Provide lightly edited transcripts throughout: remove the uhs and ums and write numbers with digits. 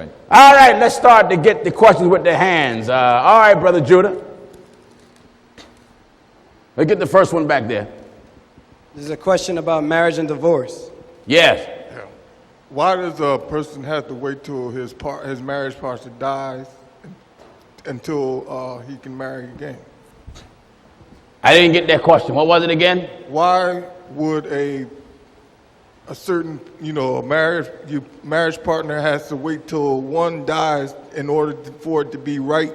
right. All right, let's start to get the questions with the hands. All right, Brother Judah. Let's get the first one back there. This is a question about marriage and divorce. Yes. Why does a person have to wait till his marriage partner dies until he can marry again? I didn't get that question. What was it again? Why would a certain, a marriage partner has to wait till one dies in order for it to be right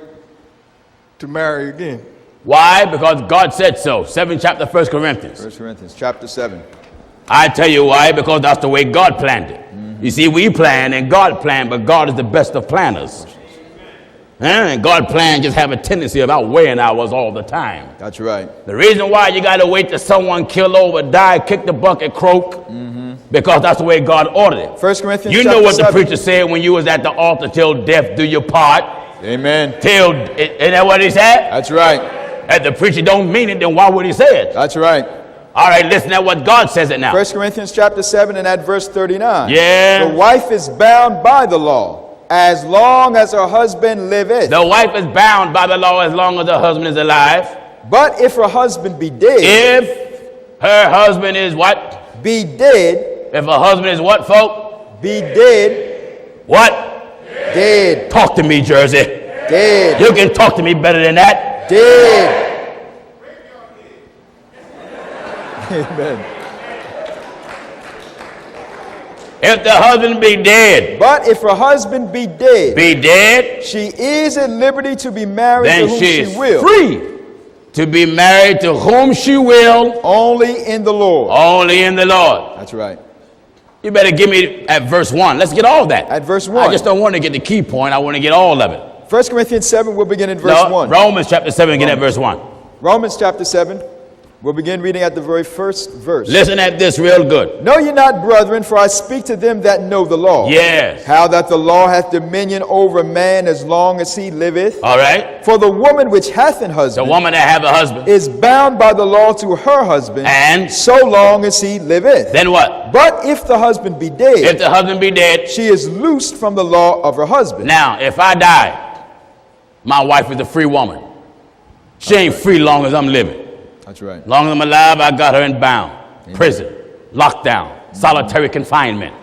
to marry again? Why? Because God said so. 7th chapter, 1 Corinthians. 1 Corinthians chapter 7. I tell you why, because that's the way God planned it. You see, we plan and God planned, but God is the best of planners. And God planned just have a tendency of outweighing ours all the time. That's right. The reason why you got to wait till someone kill over, die, kick the bucket, croak, because that's the way God ordered it. 1 Corinthians You know what the preacher said when you was at the altar, till death do you part. Amen. Isn't that what he said? That's right. If the preacher don't mean it, then why would he say it? That's right. All right, listen at what God says it now. 1 Corinthians chapter 7 and at verse 39. Yeah. The wife is bound by the law as long as her husband liveth. The wife is bound by the law as long as her husband is alive. But if her husband be dead. If her husband is what? Be dead. If her husband is what, folk? Be dead. What? Dead. Talk to me, Jersey. Dead. You can talk to me better than that. Dead. Amen. If the husband be dead. But if her husband be dead. Be dead. She is at liberty to be married then to whom she she will. Free to be married to whom she will. Only in the Lord. Only in the Lord. That's right. You better give me at verse 1. Let's get all that. At verse 1. I just don't want to get the key point. I want to get all of it. 1 Corinthians 7, we'll begin at verse 1. Romans chapter 7, get at verse 1. Romans chapter 7, we'll begin reading at the very first verse. Listen at this real good. Know ye not, brethren, for I speak to them that know the law. Yes. How that the law hath dominion over man as long as he liveth. All right. For the woman which hath an husband. The woman that have a husband. Is bound by the law to her husband. And. So long as he liveth. Then what? But if the husband be dead. If the husband be dead. She is loosed from the law of her husband. Now, if I die, my wife is a free woman. She ain't free long as I'm living. That's right. Long as I'm alive, I got her in bound. Amen. Prison, lockdown, solitary confinement.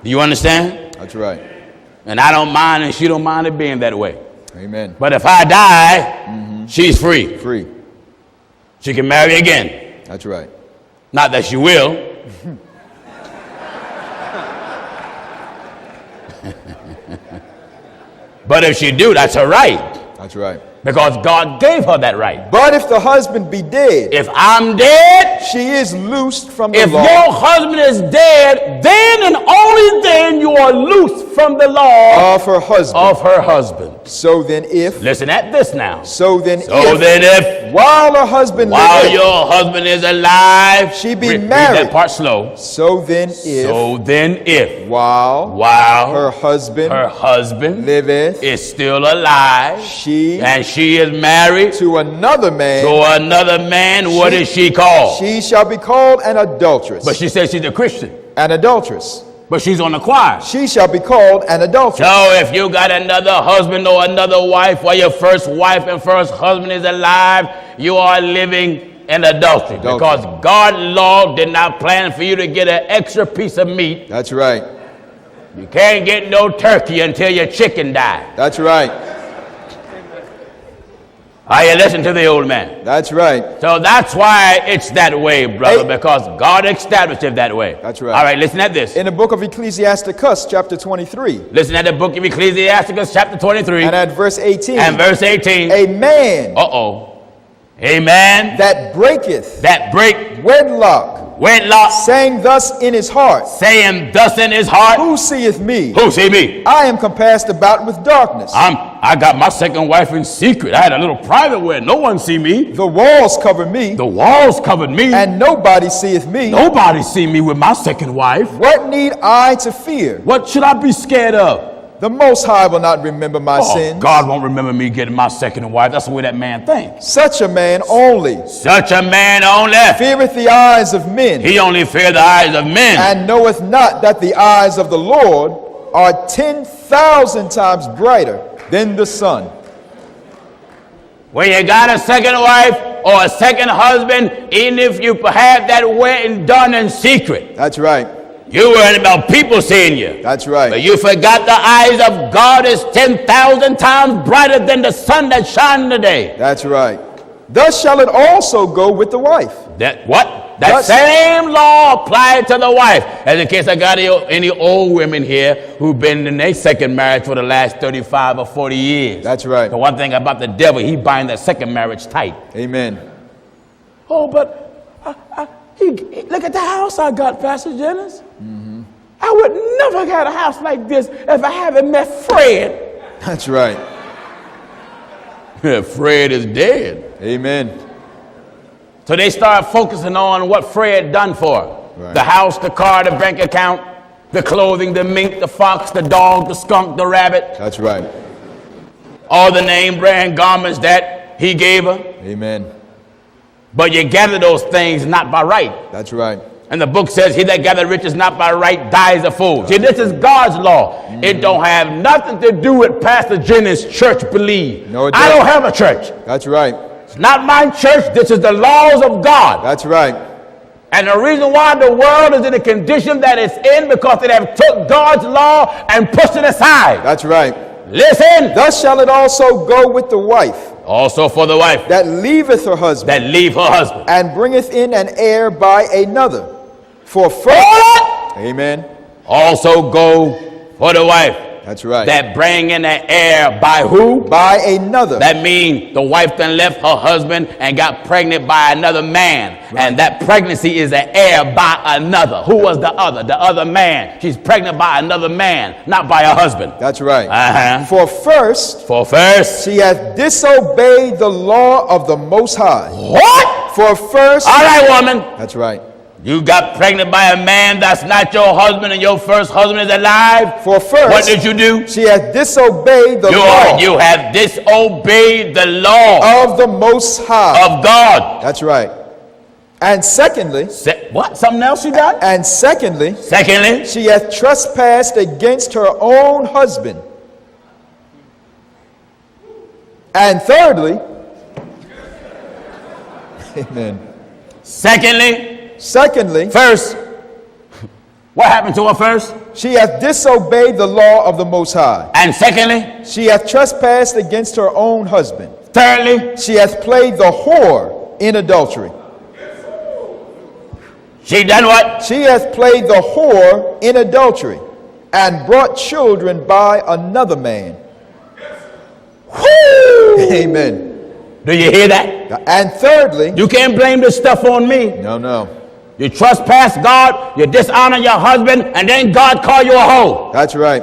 Do you understand? That's right. And I don't mind, and she don't mind it being that way. Amen. But if I die, she's free. Free. She can marry again. That's right. Not that she will. But if she do, that's her right. That's right. Because God gave her that right. But if the husband be dead. If I'm dead. She is loosed from the law. If your husband is dead, then and only then you are loosed from the law. Of her husband. Of her husband. So then if. Listen at this now. So then if. While her husband liveth, your husband is alive. She be married. Read that part slow. So then if. So then if. While her husband liveth. Is still alive. She is married to another man. What is she called? She shall be called an adulteress. But she says she's a Christian. An adulteress. But she's on the choir. She shall be called an adulteress. So if you got another husband or another wife, while your first wife and first husband is alive, you are living in adultery. Because God's law did not plan for you to get an extra piece of meat. That's right. You can't get no turkey until your chicken dies. That's right. Are you listening to the old man? That's right. So that's why it's that way, brother, because God established it that way. That's right. All right, listen at this. In the book of Ecclesiasticus, chapter 23. Listen at the book of Ecclesiasticus, chapter 23. And at verse 18. And verse 18. A man. A man. That breaketh. Wedlock. Saying thus in his heart. Who seeth me? Who see me? I am compassed about with darkness. I got my second wife in secret. I had a little private where no one see me. The walls cover me. The walls covered me. And nobody seeth me. Nobody see me with my second wife. What need I to fear? What should I be scared of? The Most High will not remember my sins. God won't remember me getting my second wife. That's the way that man thinks. Such a man only. Feareth the eyes of men. He only fears the eyes of men. And knoweth not that the eyes of the Lord are 10,000 times brighter than the sun. When you got a second wife or a second husband, even if you have that wedding done in secret, That's right. you worried about people seeing you. That's right. But you forgot the eyes of God is 10,000 times brighter than the sun that shines today. That's right. Thus shall it also go with the wife. That what? That Thus- same law applied to the wife. As in case I got any old women here who've been in their second marriage for the last 35 or 40 years. That's right. The one thing about the devil, he binds that second marriage tight. Amen. Oh, but look at the house I got, Pastor Jennings. I would never get a house like this if I haven't met Fred. That's right. Fred is dead. Amen. So they start focusing on what Fred done for. Right. The house, the car, the bank account, the clothing, the mink, the fox, the dog, the skunk, the rabbit. That's right. All the name brand garments that he gave her. Amen. But you gather those things not by right. That's right. And the book says, he that gather riches not by right dies a fool. See, this is God's law. It don't have nothing to do with Pastor Jennings' church belief. No, it I doesn't. don't have a church. That's right. It's not my church. This is the laws of God. That's right. And the reason why the world is in the condition that it's in, because they have took God's law and pushed it aside. That's right. Listen. Thus shall it also go with the wife Also for the wife that leaveth her husband that leave her husband. and bringeth in an heir by another. For first, Hold it. amen. Also go for the wife That's right. that bring in an heir by who? By another. That means the wife then left her husband and got pregnant by another man. And that pregnancy is an heir by another. Who was the other? The other man. She's pregnant by another man, not by her husband. That's right. Uh-huh. For first, She she hath disobeyed the law of the Most High. What? For first, All right, woman. that's right. You got pregnant by a man that's not your husband and your first husband is alive. For first, What did you do? she hath disobeyed the law You have disobeyed the law of the Most High. of God. That's right. And secondly, What? Something else you done? and secondly, Secondly, she hath trespassed against her own husband. And thirdly, amen. Secondly, first. What happened to her first? she hath disobeyed the law of the Most High. And secondly, She hath trespassed against her own husband. thirdly, She hath played the whore in adultery. she done what? She hath played the whore in adultery and brought children by another man. Amen. Do you hear that? And thirdly, You can't blame this stuff on me. no. You trespass God, you dishonor your husband, and then God call you a hoe. That's right.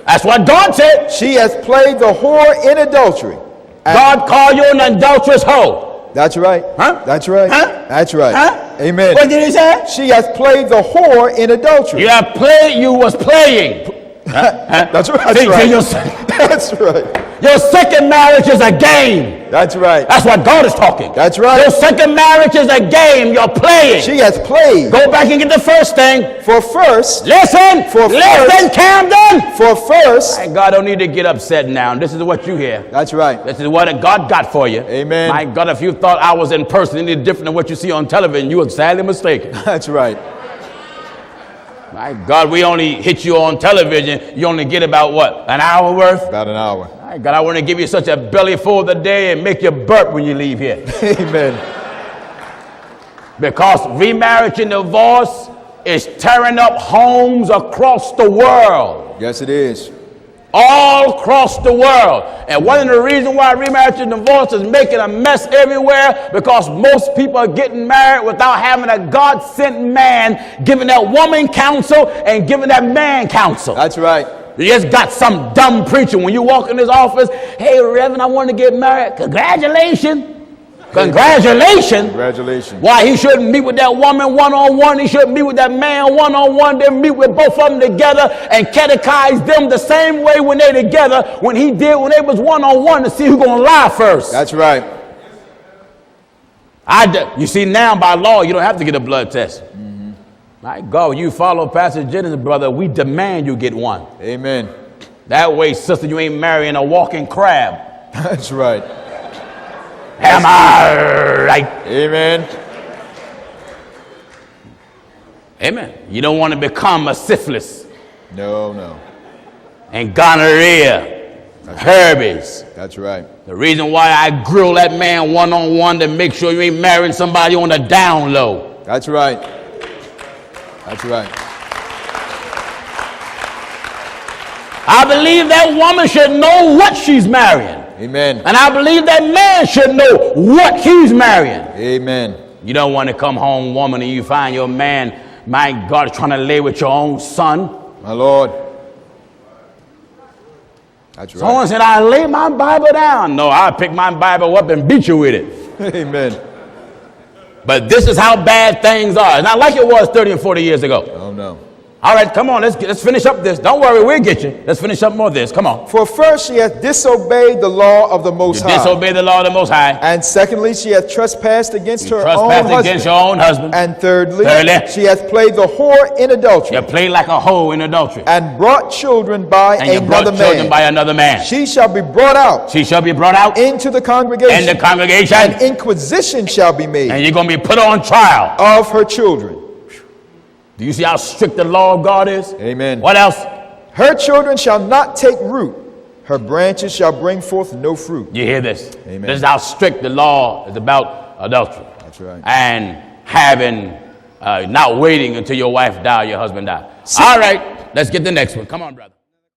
That's what God said. She hath played the whore in adultery. And God call you an adulterous hoe. that's right. Huh? That's right. Huh? That's right. Huh? Amen. What did he say? She hath played the whore in adultery. You was playing. That's right. See, That's see, right. That's right. Your second marriage is a game. That's right. That's what God is talking. That's right. Your second marriage is a game. You're playing. She hath played. Go back and get the first thing. For first, Listen. Listen, Camden. for first. My God don't need to get upset now. This is what you hear. That's right. This is what God got for you. Amen. My God, if you thought I was in person any different than what you see on television, you were sadly mistaken. That's right. My God, we only hit you on television. You only get about what? An hour worth? About an hour. My God, I want to give you such a belly full today and make you burp when you leave here. Amen. Because remarriage and divorce is tearing up homes across the world. Yes, it is. All across the world. And one of the reasons why remarriage and divorce is making a mess everywhere, because most people are getting married without having a God-sent man giving that woman counsel and giving that man counsel. That's right. You just got some dumb preacher when you walk in his office. Hey, Reverend, I want to get married. Congratulations. Congratulations. Congratulations. Why he shouldn't meet with that woman one-on-one. He shouldn't meet with that man one-on-one. Then meet with both of them together and catechize them the same way when they together when he did when they was one-on-one to see who's going to lie first. That's right. You see, now by law, you don't have to get a blood test. My God, you follow Pastor Jennings, brother, we demand you get one. Amen. That way, sister, you ain't marrying a walking crab. That's right. Am I right? Amen. Amen. You don't want to become a syphilis No, no. and gonorrhea, herpes. That's right. The reason why I grill that man one-on-one to make sure you ain't marrying somebody on the down low. That's right. That's right. I believe that woman should know what she's marrying. Amen. And I believe that man should know what he's marrying. Amen. You don't want to come home, woman, and you find your man, my God, trying to lay with your own son. My Lord. That's right. Someone said, I lay my Bible down. No, I'll pick my Bible up and beat you with it. Amen. But this is how bad things are. It's not like it was 30 and 40 years ago. Oh, no. All right, come on, let's finish up this. Don't worry, we'll get you. Let's finish up more of this. Come on. For first she hath disobeyed the law of the Most You High. disobey the law of the Most High. And secondly, she hath trespassed against her own Trespass husband. against your own husband. And thirdly, Thirdly, she hath played the whore in adultery. You play like a hoe in adultery. And brought children by And you brought another children man. by another man. She shall be brought out She shall be brought out into the congregation. in the congregation. And inquisition shall be made And you're going to be put on trial. of her children. Do you see how strict the law of God is? Amen. What else? Her children shall not take root. Her branches shall bring forth no fruit. You hear this? Amen. This is how strict the law is about adultery. That's right. And having, not waiting until your wife die or your husband die. All right, let's get the next one. Come on, brother.